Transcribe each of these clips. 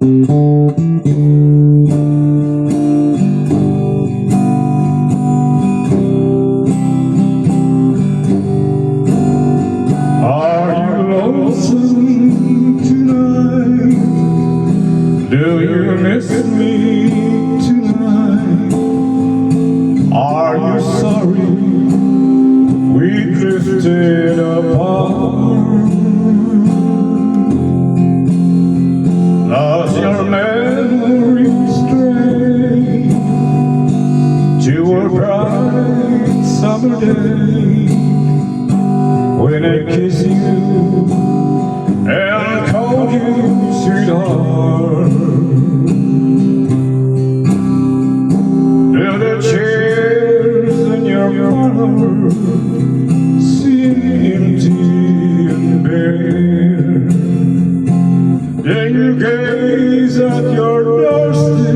Are you lonesome tonight? Do you miss me tonight? Are you sorry we drifted apart? Does your memory stray to a bright summer day when I kiss you and call you sweetheart? Do the chairs in your parlor seem empty and bare? Then you gaze at your doorstep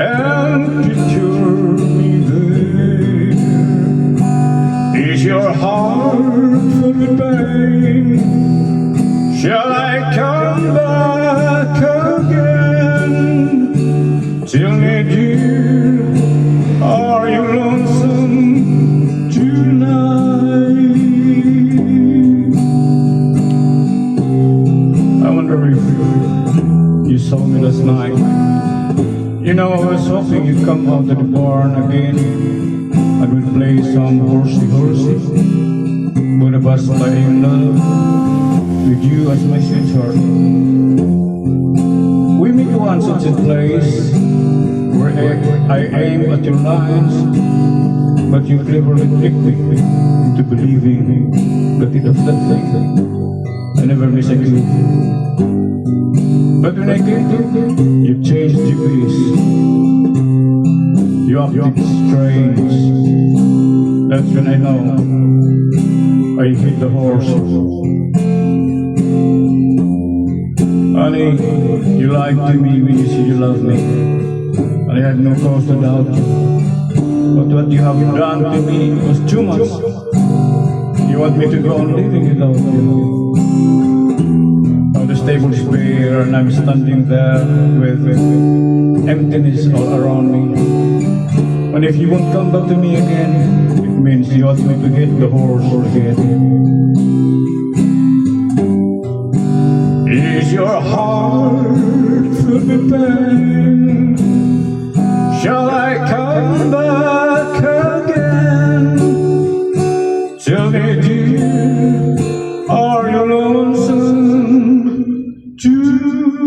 and picture me there. Is your heart filled with pain? Shall I come back again? Tell me, dear, are you lonesome tonight? I wonder if you saw me last night. You know, I was hoping you'd come out of the barn again. I would play some horsey. Both of us playing love with you as my sweetheart. We meet once at a place where I aim at your lines, but you cleverly tricked me into believing that it was that thing. I never miss a clue. But when I came to, you changed GPS. You acted strange. That's when I know I hit the horse. Honey, you lied to me when you said you loved me, and I had no cause to doubt you. But what you have done to me was too much. You want me to go on living without you. Now the stable's bare and I'm standing there with emptiness all around me. And if you won't come back to me again, it means you want me to hit the horse again. Is your heart filled with pain? Shall I come back again? Tell me, dear, are you lonesome tonight?